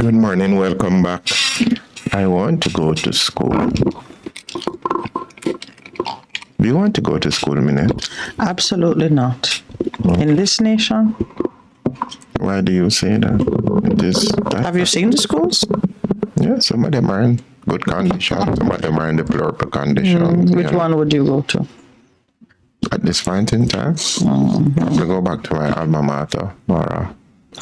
Good morning, welcome back. I want to go to school. Do you want to go to school, Minette? Absolutely not. In this nation. Why do you say that? Have you seen the schools? Yeah, some of them are in good condition. Some of them are in deplorable condition. Which one would you go to? At this point in time, I'm going to go back to my alma mater, or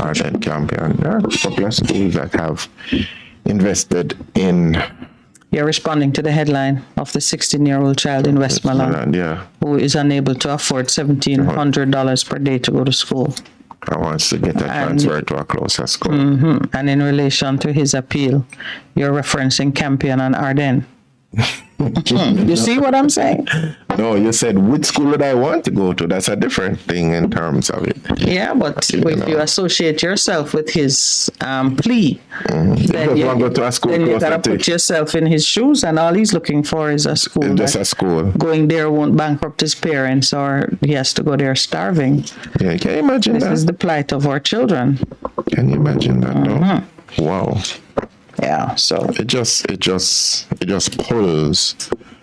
Ardent Champion. There are a couple of schools that have invested in... You're responding to the headline of the 16-year-old child in Westmoreland, who is unable to afford $1,700 per day to go to school. I wants to get a transfer to a closer school. And in relation to his appeal, you're referencing Campion and Ardennes. You see what I'm saying? No, you said which school would I want to go to. That's a different thing in terms of it. Yeah, but if you associate yourself with his plea, then you gotta put yourself in his shoes, and all he's looking for is a school. Just a school. Going there won't bankrupt his parents, or he has to go there starving. Yeah, can you imagine that? This is the plight of our children. Can you imagine that, though? Wow. Yeah, so it just pulls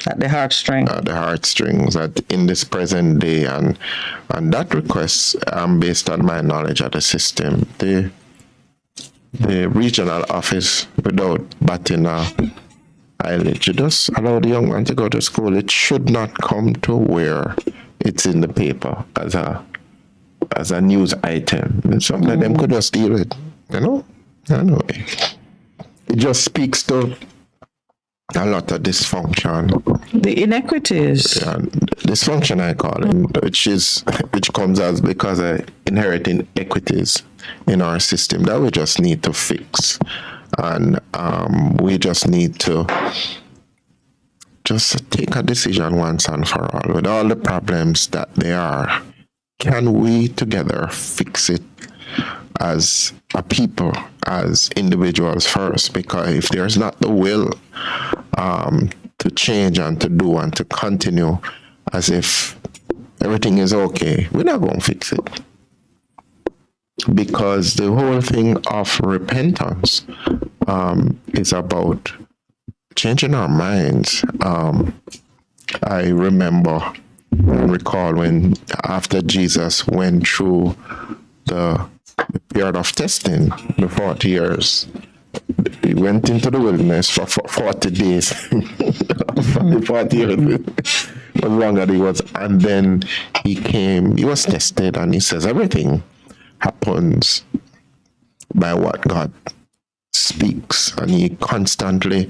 at the heartstrings. That in this present day, and that request, based on my knowledge of the system, the regional office, without batting an eyelid, you just allow the young man to go to school. It should not come to where it's in the paper as a news item. And some of them could just deal with, Anyway. It just speaks to a lot of dysfunction. The inequities. Yeah, dysfunction, I call it, which comes as because of inherent inequities in our system that we just need to fix. And we just need to just take a decision once and for all. With all the problems that there are, can we together fix it as a people, as individuals first? Because if there's not the will to change and to do and to continue as if everything is okay, we're not going to fix it. Because the whole thing of repentance is about changing our minds. I remember and recall when after Jesus went through the period of testing, the 40 years, he went into the wilderness for 40 days. 40 years was longer he was, and then he was tested, and he says everything happens by what God speaks, and he constantly,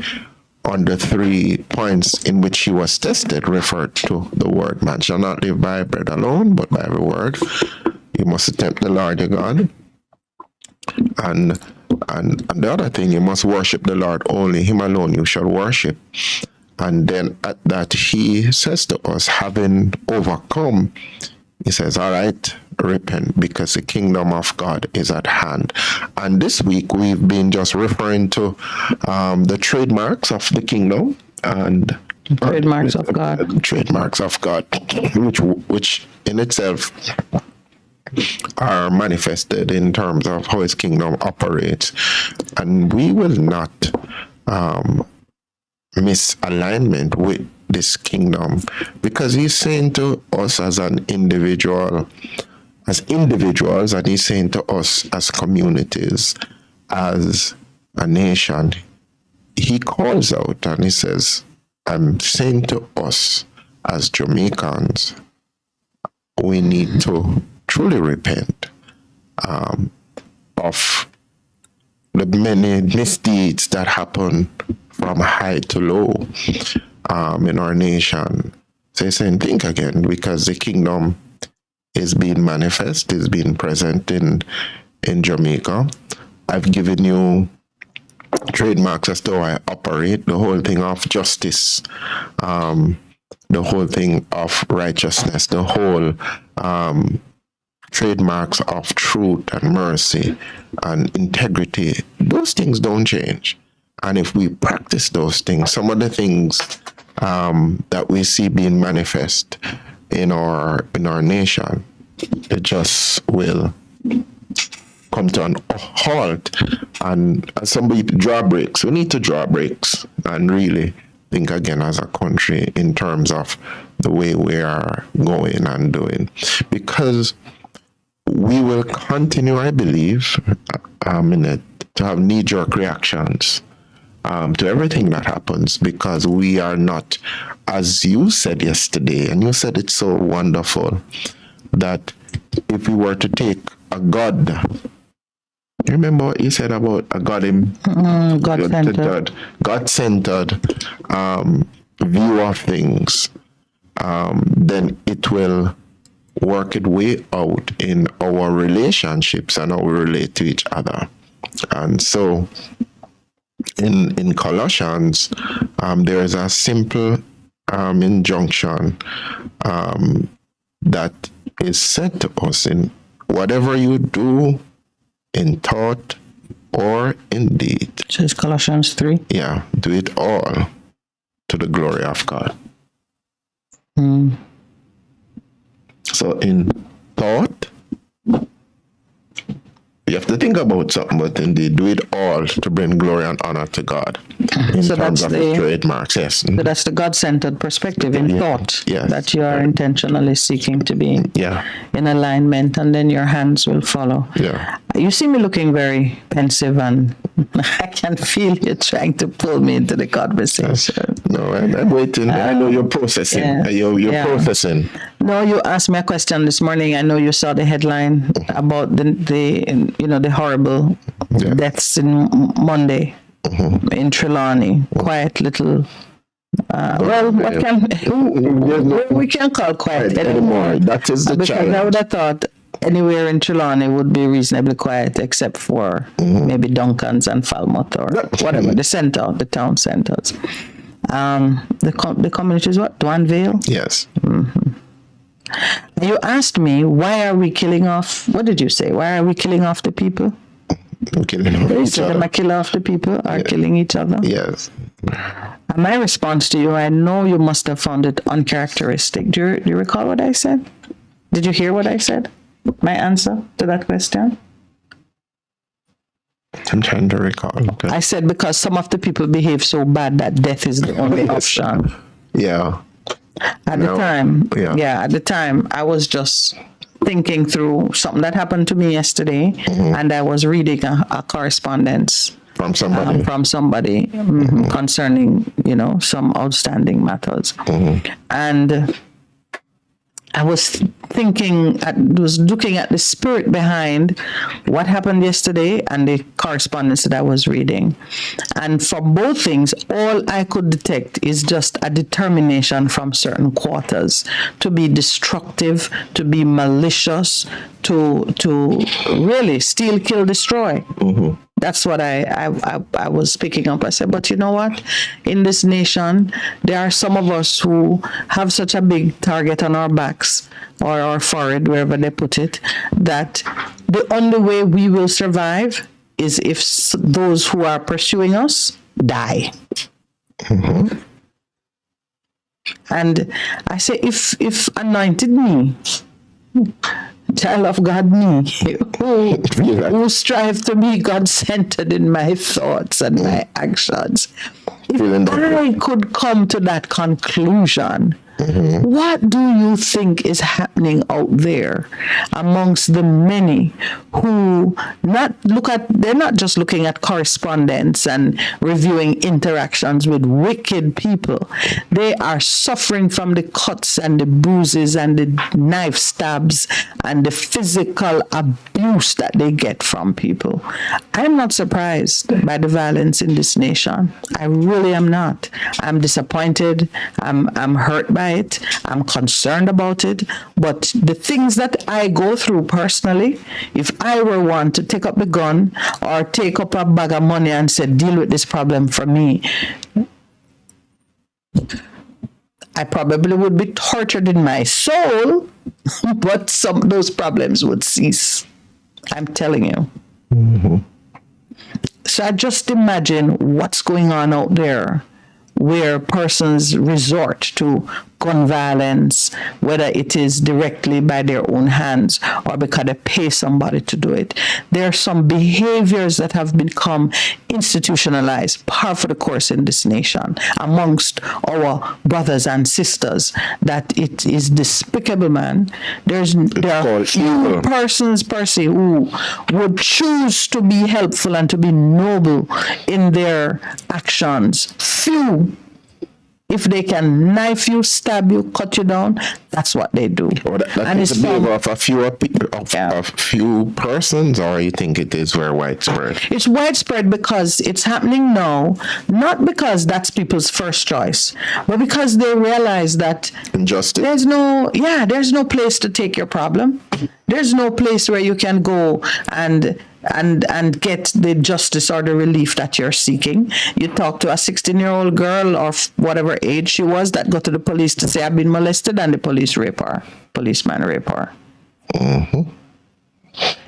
on the 3 points in which he was tested, referred to the word. Man shall not live by bread alone, but by every word. You must tempt the Lord your God. And the other thing, you must worship the Lord only. Him alone you shall worship. And then at that, he says to us, having overcome, he says, all right, repent, because the kingdom of God is at hand. And this week, we've been just referring to the trademarks of the kingdom and trademarks of God. Trademarks of God, which in itself are manifested in terms of how his kingdom operates. And we will not miss alignment with this kingdom, because he's saying to us as individuals, and he's saying to us as communities, as a nation. He calls out and he says, I'm saying to us as Jamaicans, we need to truly repent of the many misdeeds that happen from high to low in our nation. So he's saying, think again, because the kingdom is being manifest, is being present in Jamaica. I've given you trademarks as to how I operate, the whole thing of justice, the whole thing of righteousness, the whole trademarks of truth and mercy and integrity. Those things don't change. And if we practice those things, some of the things that we see being manifest in our nation, it just will come to an halt, and somebody draw breaks. We need to draw breaks and really think again as a country in terms of the way we are going and doing, because we will continue, I believe, to have knee-jerk reactions to everything that happens, because we are not, as you said yesterday, and you said it so wonderful, that if we were to take a God, you remember what you said about a God-centered view of things, then it will work its way out in our relationships and how we relate to each other. And so in Colossians, there is a simple injunction that is said to us: in whatever you do, in thought or in deed. So it's Colossians 3. Yeah, do it all to the glory of God. So in thought, you have to think about something, but indeed do it all to bring glory and honor to God. In So terms that's of the trademarks, yes. So that's the God-centered perspective in thought, yes, that you are intentionally seeking to be in alignment, and then your hands will follow. Yeah. You see me looking very pensive, and I can feel you trying to pull me into the conversation. No, I'm waiting. I know you're processing. You're processing. No, you asked me a question this morning. I know you saw the headline about the horrible deaths in Monday in Trelawney. Quiet little. We can't call quiet anymore. That is the because challenge. I would have thought anywhere in Trelawney would be reasonably quiet, except for maybe Duncan's and Falmouth or whatever, the town centers. The community is what? Dwanvale? Yes. You asked me, why are we killing off? What did you say? Why are we killing off the people? Killing each other. The killer of the people are killing each other? Yes. And my response to you, I know you must have found it uncharacteristic. Do you recall what I said? Did you hear what I said? My answer to that question? I'm trying to recall. Okay. I said because some of the people behave so bad that death is the only option. Yeah. At the time, I was just thinking through something that happened to me yesterday, and I was reading a correspondence from somebody, concerning, some outstanding matters. And I was looking at the spirit behind what happened yesterday and the correspondence that I was reading. And for both things, all I could detect is just a determination from certain quarters to be destructive, to be malicious, to really steal, kill, destroy. That's what I was picking up. I said, but you know what? In this nation, there are some of us who have such a big target on our backs or our forehead, wherever they put it, that the only way we will survive is if those who are pursuing us die. And I say, if anointed me, child of God me, who strive to be God-centered in my thoughts and my actions, if I could come to that conclusion, what do you think is happening out there amongst the many who they're not just looking at correspondence and reviewing interactions with wicked people. They are suffering from the cuts and the bruises and the knife stabs and the physical abuse that they get from people. I'm not surprised by the violence in this nation. I really am not. I'm disappointed. I'm hurt by it. I'm concerned about it. But the things that I go through personally, if I were one to take up the gun or take up a bag of money and say, deal with this problem for me, I probably would be tortured in my soul, but those problems would cease. I'm telling you. So I just imagine what's going on out there, where persons resort to gun violence, whether it is directly by their own hands or because they pay somebody to do it. There are some behaviors that have become institutionalized, par for the course in this nation, amongst our brothers and sisters, that it is despicable, man. There are few persons, Percy, who would choose to be helpful and to be noble in their actions. Few. If they can knife you, stab you, cut you down, that's what they do. And it's a behavior of a few persons, or you think it is very widespread? It's widespread because it's happening now, not because that's people's first choice, but because they realize that injustice. There's no place to take your problem. There's no place where you can go and get the justice or the relief that you're seeking. You talk to a 16-year-old girl or whatever age she was that go to the police to say, I've been molested, and the policeman rape her. Mm-hmm.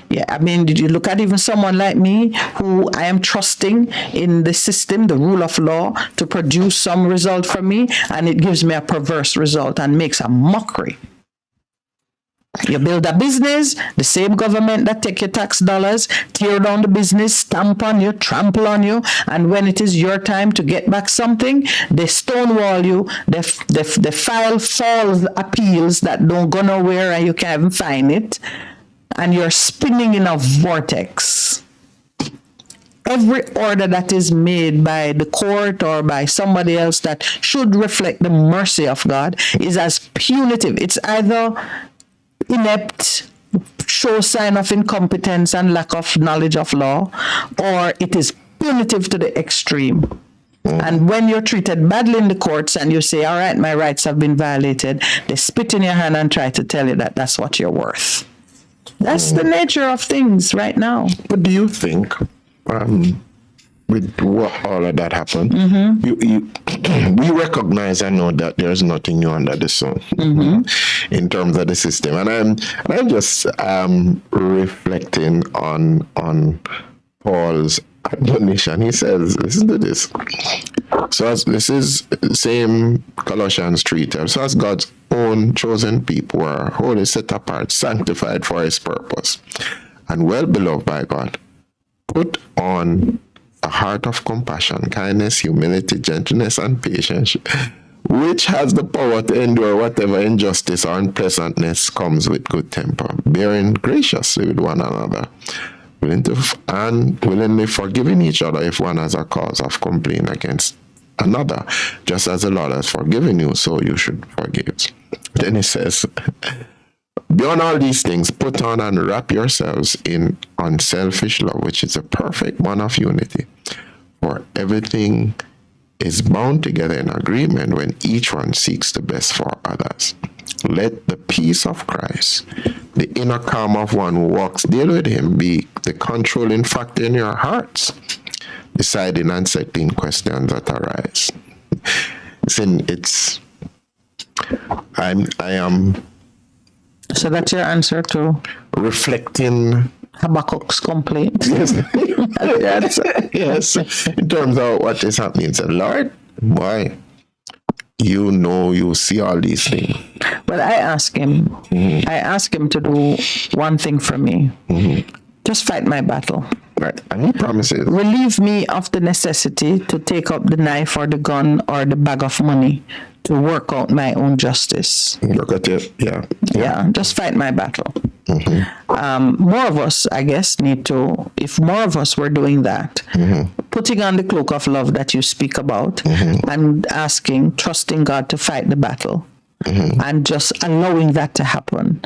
Yeah, I mean, did you look at even someone like me who I am trusting in the system, the rule of law, to produce some result for me, and it gives me a perverse result and makes a mockery. You build a business, the same government that take your tax dollars, tear down the business, stamp on you, trample on you, and when it is your time to get back something, they stonewall you, they file false appeals that don't go nowhere and you can't even find it, and you're spinning in a vortex. Every order that is made by the court or by somebody else that should reflect the mercy of God is as punitive. It's either inept, show sign of incompetence and lack of knowledge of law, or it is punitive to the extreme. And when you're treated badly in the courts and you say, all right, my rights have been violated, they spit in your hand and try to tell you that that's what you're worth. That's the nature of things right now. But do you think, with what all of that happened, we recognize and know that there's nothing new under the sun in terms of the system, and I'm just reflecting on Paul's admonition. He says, listen to this. So as this is same Colossians 3:10. So as God's own chosen people are holy, set apart, sanctified for His purpose, and well beloved by God, put on a heart of compassion, kindness, humility, gentleness, and patience, which has the power to endure whatever injustice or unpleasantness comes with good temper, bearing graciously with one another, willingly forgiving each other if one has a cause of complaint against another, just as the Lord has forgiven you, so you should forgive. Then he says, beyond all these things, put on and wrap yourselves in unselfish love, which is a perfect bond of unity. For everything is bound together in agreement when each one seeks the best for others. Let the peace of Christ, the inner calm of one who walks daily with Him, be the controlling factor in your hearts, deciding and settling questions that arise. I am. So that's your answer to reflecting Habakkuk's complaint. Yes. Yes. In terms of what is happening, said, Lord, why? You see all these things. But I ask Him, I ask Him to do one thing for me. Just fight my battle. Right. And He promises. Relieve me of the necessity to take up the knife or the gun or the bag of money to work out my own justice. Look at it. Yeah. Yeah, just fight my battle. More of us, I guess, need to, if more of us were doing that, putting on the cloak of love that you speak about and asking, trusting God to fight the battle and just allowing that to happen.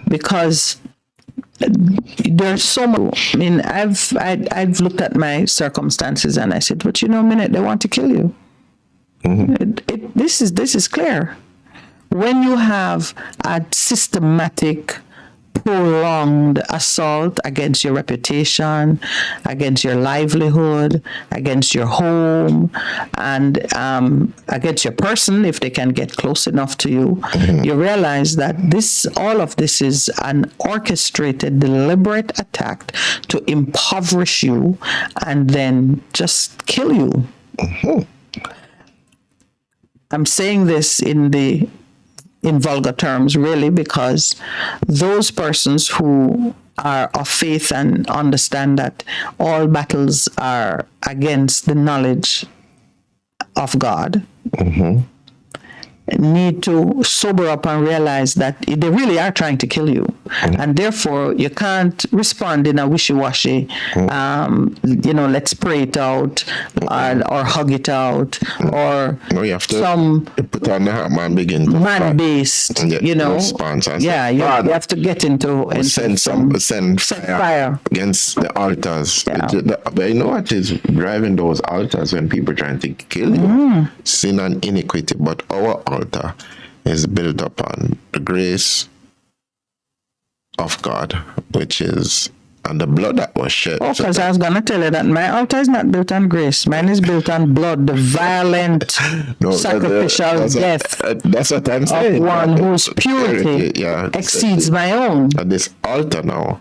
Because there's so much. I mean, I've looked at my circumstances and I said, but minute, they want to kill you. This is clear. When you have a systematic, prolonged assault against your reputation, against your livelihood, against your home, and against your person, if they can get close enough to you, you realize that all of this is an orchestrated, deliberate attack to impoverish you and then just kill you. I'm saying this in the in vulgar terms, really, because those persons who are of faith and understand that all battles are against the knowledge of God, need to sober up and realize that they really are trying to kill you. And therefore, you can't respond in a wishy-washy, let's pray it out, or hug it out, or No, you have to some put on the hat man begin to man-based, response. you have to get into send fire against the altars. Yeah. But you know what is driving those altars when people trying to kill you? Sin and iniquity. But our altar is built upon the grace of God, which is and the blood that was shed. Oh, because I was going to tell you that my altar is not built on grace. Mine is built on blood, the violent sacrificial death that's what I'm saying. of one whose purity exceeds my own. And this altar now,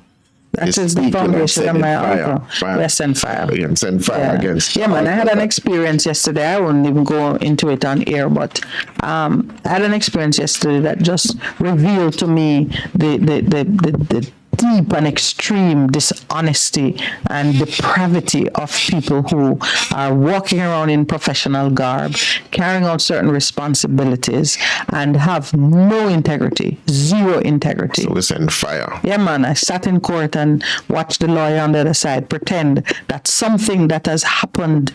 that is the foundation of my altar. Yes, send fire. Send fire against. Yeah, man. I had an experience yesterday. I won't even go into it on air, but I had an experience yesterday that just revealed to me the deep and extreme dishonesty and depravity of people who are walking around in professional garb, carrying out certain responsibilities, and have no integrity, zero integrity. So we send fire. Yeah, man. I sat in court and watched the lawyer on the other side pretend that something that has happened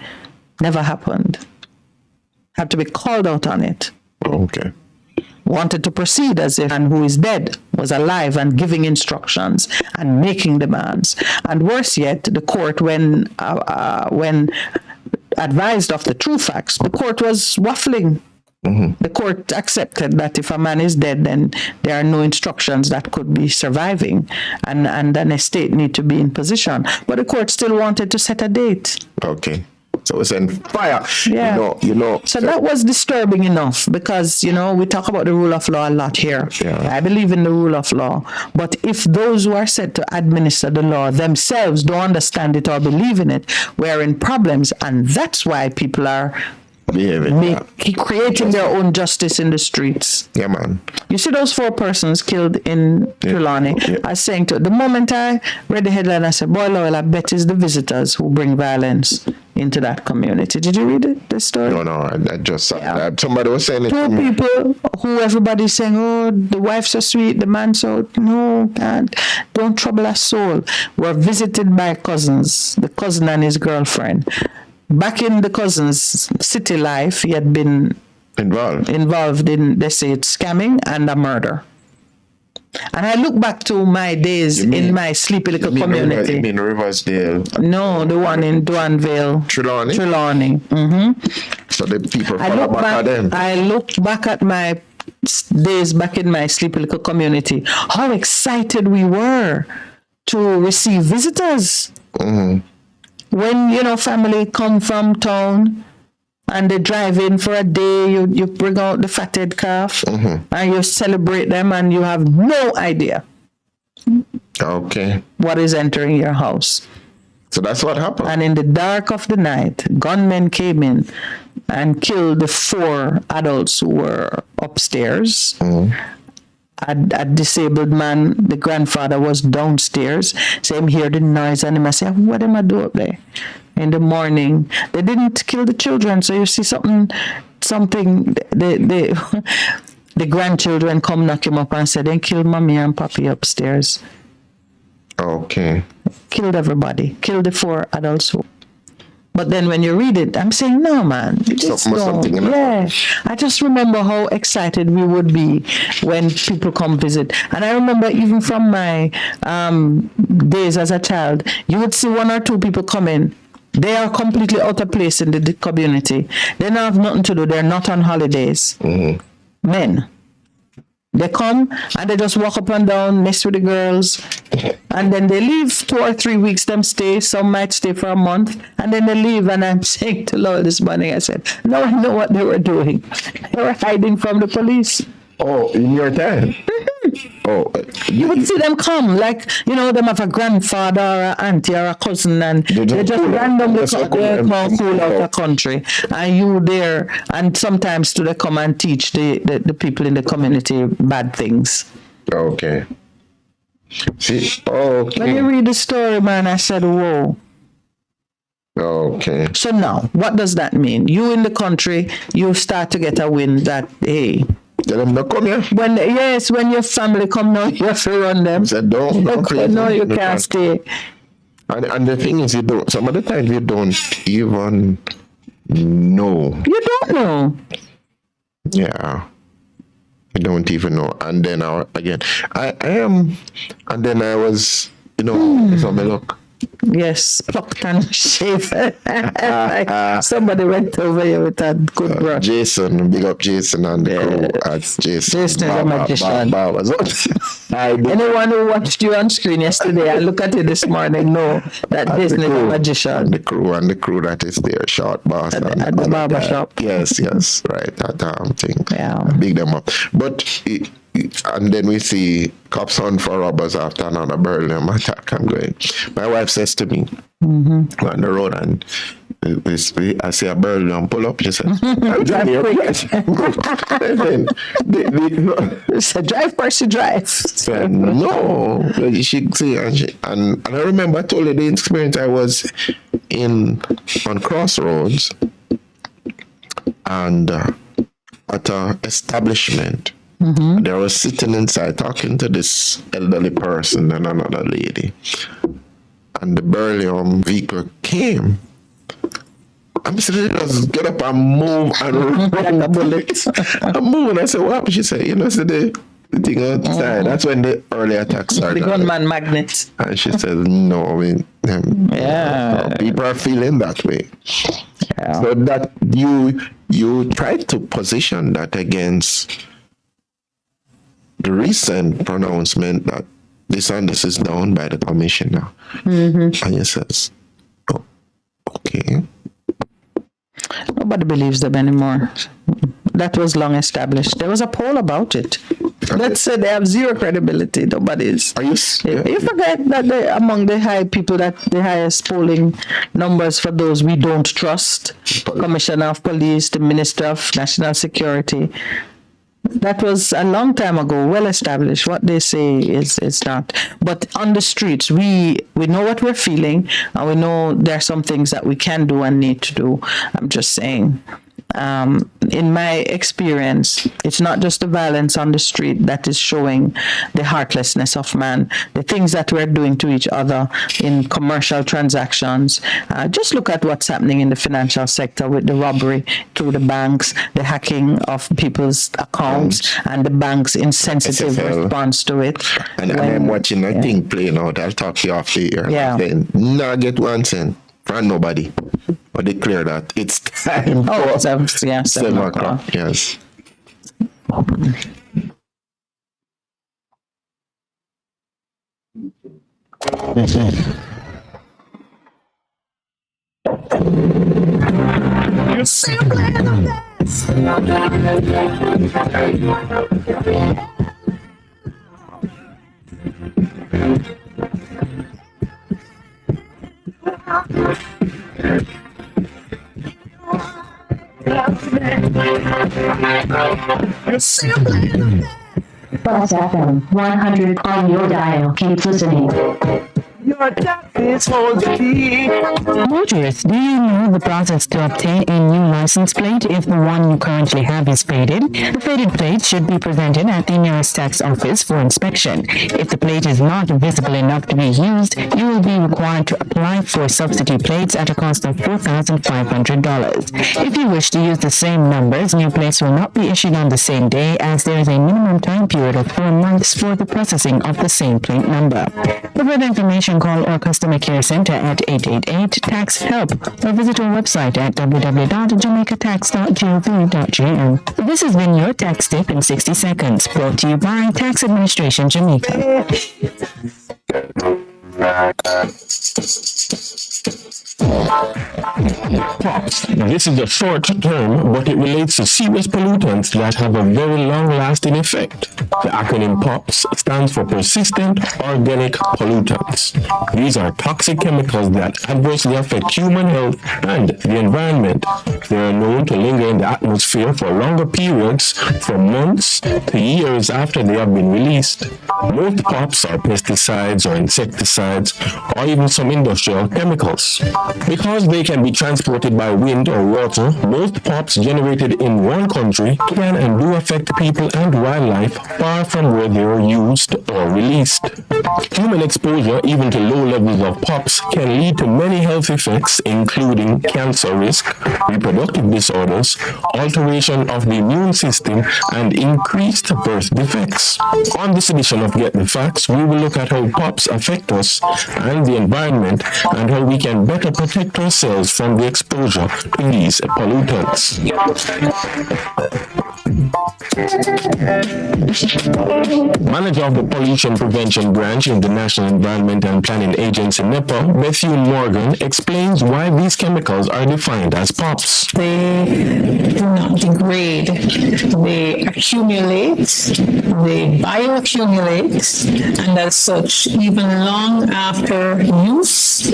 never happened. Have to be called out on it. Okay. Wanted to proceed as if and who is dead was alive and giving instructions and making demands. And worse yet, the court, when advised of the true facts, the court was waffling. The court accepted that if a man is dead, then there are no instructions that could be surviving, and an estate need to be in position. But the court still wanted to set a date. Okay. So we send fire. Yeah. You know. So that was disturbing enough because, we talk about the rule of law a lot here. Yeah. I believe in the rule of law. But if those who are set to administer the law themselves don't understand it or believe in it, we're in problems. And that's why people are creating their own justice in the streets. Yeah, man. You see those 4 persons killed in Trelawney. Yeah. I was saying the moment I read the headline, I said, boy, Lord, I bet it's the visitors who bring violence into that community. Did you read it, the story? No, I just saw that. Somebody was saying it. 2 people who everybody's saying, oh, the wife's so sweet, the man so, no, God, don't trouble a soul. Were visited by cousins, the cousin and his girlfriend. Back in the cousin's city life, he had been involved in, they say, it's scamming and a murder. And I look back to my days in my sleepy little community. You mean Riversdale? No, the one in Duanville. Trelawney. So the people follow back at them. I look back at my days back in my sleepy little community. How excited we were to receive visitors. When, family come from town and they drive in for a day, you bring out the fatted calf and you celebrate them and you have no idea what is entering your house. So that's what happened. And in the dark of the night, gunmen came in and killed the 4 adults who were upstairs. A disabled man, the grandfather was downstairs. So him hear the noise and him I say, what am I do up there? In the morning, they didn't kill the children. So you see something, the grandchildren come knock him up and say, they killed mommy and papi upstairs. Okay. Killed everybody. Killed the 4 adults. But then when you read it, I'm saying, no, man. I just remember how excited we would be when people come visit. And I remember even from my days as a child, you would see 1 or 2 people come in. They are completely out of place in the community. They don't have nothing to do. They're not on holidays. Men. They come and they just walk up and down, mess with the girls, and then they leave 2 or 3 weeks, them stay. Some might stay for a month, and then they leave. And I'm saying to Lord this morning, I said, no, I know what they were doing. They were hiding from the police. Oh, in your time? Oh, You would see them come, like, them have a grandfather or an auntie or a cousin, and they just randomly come cool out the country. And you there, and sometimes do they come and teach the people in the community bad things. Okay. See, okay. When you read the story, man, I said, whoa. Okay. So now, what does that mean? You in the country, you start to get a wind that, hey. Tell them not come here. When your family come now, you have to run them. Said don't no, you can't stay. And the thing is, some of the times you don't even know. You don't know. Yeah. I don't even know. And then I am, and then I was, so me look. Yes, plucked and shaven. Like somebody went over here with a good brush. Jason, big up Jason and the crew. That's Jason. Jason is a magician. Anyone who watched you on screen yesterday and look at it this morning know that Jason is a magician. And the crew that is there, short boss. At the barber shop. Yes, right. That thing. Yeah. Big them up. But and then we see cops hunt for robbers after another Birmingham attack. I'm going. My wife says to me, on the road, and I see a Birmingham pull up. She says, drive quick. Drive first, you drive. So, no. She see, and I remember I told her the experience I was on Crossroads and at an establishment. They were sitting inside talking to this elderly person and another lady. And the Burley vehicle came. I'm saying, just get up and move and run like a bullet. I'm moving. I said, what happened? She said, see the thing outside. That's when the early attacks started. The gunman magnet. And she said, no, people are feeling that way. Yeah. So that you try to position that against the recent pronouncement that this is down by the commissioner. And he says, oh, okay. Nobody believes them anymore. That was long established. There was a poll about it. That said they have zero credibility. Nobody's. Are you? You forget that among the the highest polling numbers for those we don't trust, Commissioner of Police, the Minister of National Security. That was a long time ago, well established. What they say is not. But on the streets, we know what we're feeling, and we know there are some things that we can do and need to do. I'm just saying. In my experience, it's not just the violence on the street that is showing the heartlessness of man, the things that we're doing to each other in commercial transactions. Just look at what's happening in the financial sector with the robbery through the banks, the hacking of people's accounts, and the bank's insensitive response to it. And I'm watching that thing playing out. I'll talk to you after here. Yeah. Not get 1 cent from nobody. But declare that it's time for 7 o'clock. Yes. You're so glad of this. Buzz FM 100 on your dial. Keep listening. Your darkness holds the key. Motorists, do you know the process to obtain a new license plate if the one you currently have is faded? The faded plate should be presented at the nearest tax office for inspection. If the plate is not visible enough to be used, you will be required to apply for substitute plates at a cost of $4,500. If you wish to use the same numbers, new plates will not be issued on the same day, as there is a minimum time period of 4 months for the processing of the same plate number. For further information, call our customer care center at 888-TAX-HELP or visit our website at www.jamaicatax.gov.gm. This has been your tax tip in 60 seconds, brought to you by Tax Administration Jamaica. POPs. This is a short term, but it relates to serious pollutants that have a very long-lasting effect. The acronym POPs stands for Persistent Organic Pollutants. These are toxic chemicals that adversely affect human health and the environment. They are known to linger in the atmosphere for longer periods, from months to years after they have been released. Most POPs are pesticides or insecticides, or even some industrial chemicals. Because they can be transported by wind or water, most POPs generated in one country can and do affect people and wildlife far from where they were used or released. Human exposure, even to low levels of POPs, can lead to many health effects, including cancer risk, reproductive disorders, alteration of the immune system, and increased birth defects. On this edition of Get the Facts, we will look at how POPs affect us and the environment, and how we can better protect ourselves from the exposure to these pollutants. Manager of the Pollution Prevention Branch in the National Environment and Planning Agency, NEPA, Matthew Morgan, explains why these chemicals are defined as POPs. They do not degrade. They accumulate, they bioaccumulate, and as such, even long after use,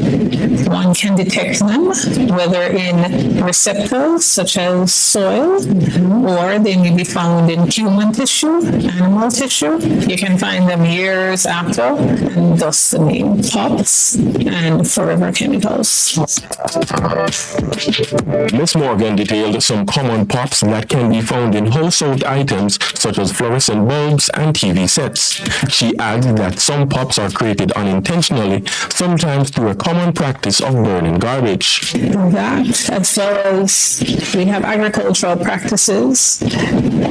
one can detect them, whether in receptors such as soil, or they may be found in human tissue, animal tissue. You can find them years after, and thus the name POPs and forever chemicals. Ms. Morgan detailed some common POPs that can be found in household items such as fluorescent bulbs and TV sets. She adds that some POPs are created unintentionally, sometimes through a common practice of burning garbage. That, as well as we have agricultural practices,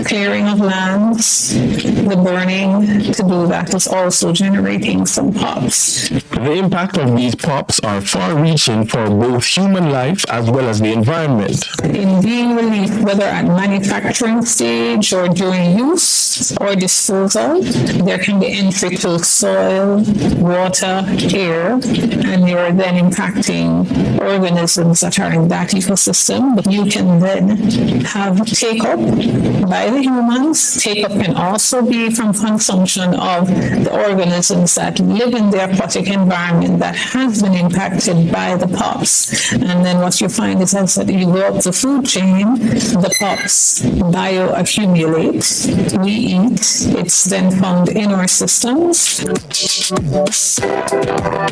clearing of lands, the burning to do that is also generating some POPs. The impact of these POPs are far-reaching for both human life as well as the environment. In being released, whether at manufacturing stage or during use or disposal, there can be entry to soil, water, air, and you're then impacting organisms that are in that ecosystem. But you can then have take-up by the humans. Take-up can also be from consumption of the organisms that live in the aquatic environment that has been impacted by the POPs. And then what you find is that you go up the food chain, the POPs bioaccumulate, we eat, it's then found in our systems.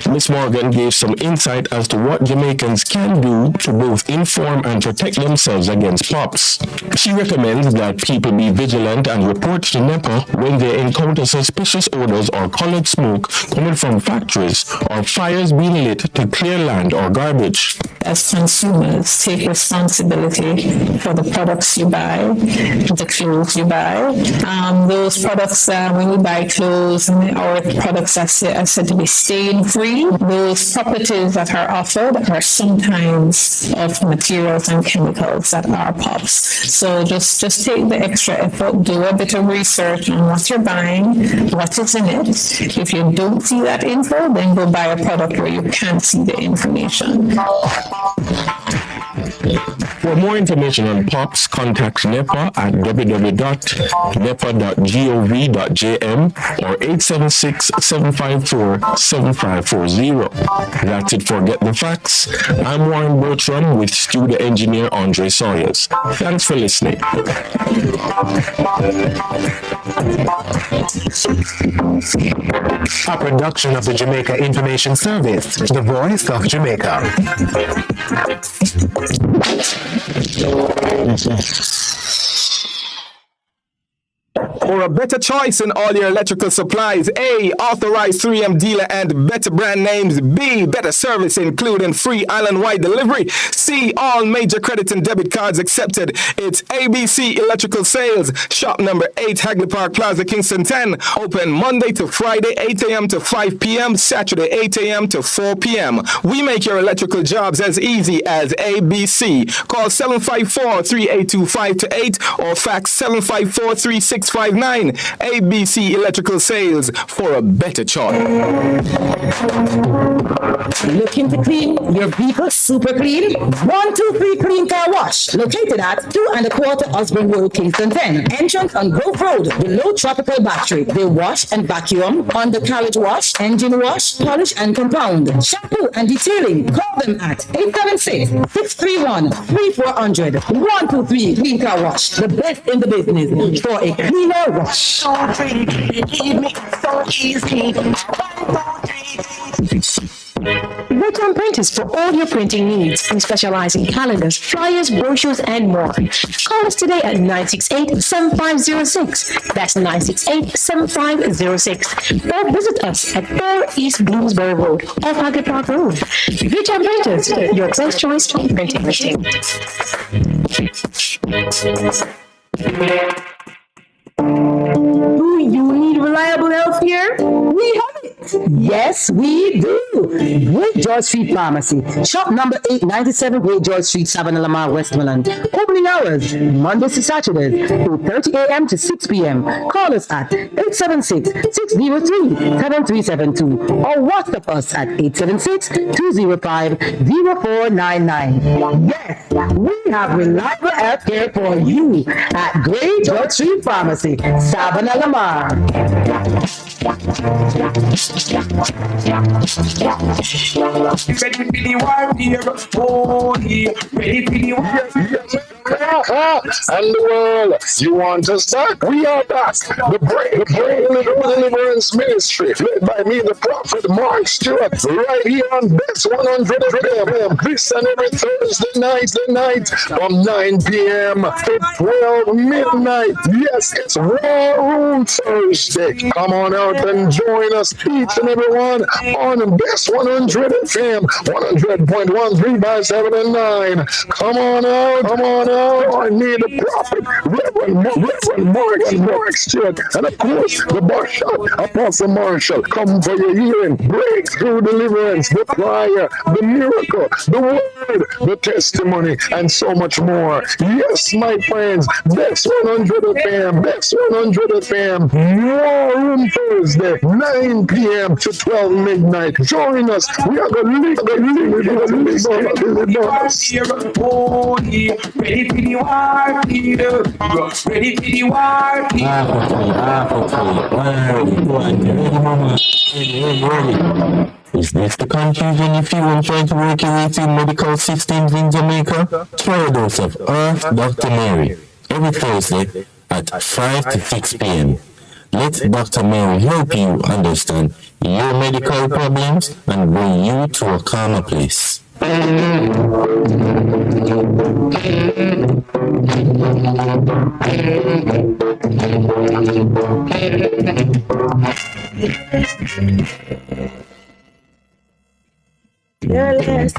Ms. Morgan gave some insight as to what Jamaicans can do to both inform and protect themselves against POPs. She recommends that people be vigilant and report to NEPA when they encounter suspicious odors or colored smoke coming from factories or fires being lit to clear land or garbage. As consumers, take responsibility for the products you buy, the clothes you buy. Those products, when we buy clothes or products that are said to be stain-free, those properties that are offered are sometimes of materials and chemicals that are POPs. So just take the extra effort, do a bit of research on what you're buying, what is in it. If you don't see that info, then go buy a product where you can see the information. For more information on POPs, contact NEPA at www.nepa.gov.jm or 876-754-7540. That's it for Get the Facts. I'm Warren Bertram with studio engineer Andre Sawyers. Thanks for listening. A production of the Jamaica Information Service, the voice of Jamaica. For a better choice in all your electrical supplies, A, authorized 3M dealer and better brand names. B, better service including free island-wide delivery. C, all major credit and debit cards accepted. It's ABC Electrical Sales. Shop number 8, Hagley Park Plaza, Kingston 10. Open Monday to Friday, 8 a.m. to 5 p.m. Saturday, 8 a.m. to 4 p.m. We make your electrical jobs as easy as ABC. Call 754-382-528 or fax 754-3659 9. ABC Electrical Sales, for a better choice. Looking to clean your vehicle super clean? 123 Clean Car Wash, located at 2 1/4 Osborne Road, Kingston 10. Entrance on Grove Road, below Tropical Battery. They wash and vacuum, undercarriage wash, engine wash, polish and compound, shampoo and detailing. Call them at 876-631-3400. 123 Clean Car Wash, the best in the business for a cleaner wash. Written Printers for all your printing needs. We specialize in calendars, flyers, brochures, and more. Call us today at 968-7506. That's 968-7506. Or visit us at 4 East Bloomsbury Road, off Haggard Park Road. Written Printers, your best choice for printing machine. Do you need reliable health care? We have it. Yes, we do. Great George Street Pharmacy. Shop number 897 Great George Street, Savannah, Lamar, Westmoreland. Opening hours, Mondays to Saturdays, 8:30 a.m. to 6 p.m. Call us at 876-603-7372 or WhatsApp us at 876-205-0499. Yes, we have reliable health care for you at Great George Street Pharmacy, Savannah, Lamar. Ready for the war, dear. Oh, yeah. Ready for the war. And the world, you want us back? We are back. The Brain Deliverance Ministry, led by me, the Prophet Mark Stewart, right here on Best 100 FM. This and every Thursday night from 9 p.m. to 12 midnight. Yes, it's War Room Thursday. Come on out and join us, each and every one, on Best 100 FM, 100.1, 3 by 7 and 9. Come on out. I need the Prophet, Reverend Mark Stewart, and of course, the Bishop, Apostle Marshall. Come for your healing, breakthrough, deliverance, the prayer, the miracle, the word, the testimony, and so much more. Yes, my friends, Best 100 FM, Best 100 FM, War Room Thursday, 9 p.m. to 12 midnight. Join us. We are going to live. Oh, yeah. Ready for the war, dear. Ready for the war, dear. Is this the confusion you feel when trying to work your way through medical systems in Jamaica? Try a dose of Earth Dr. Mary every Thursday at 5 to 6 p.m. Let Dr. Mary help you understand your medical problems and bring you to a calmer place. Yes.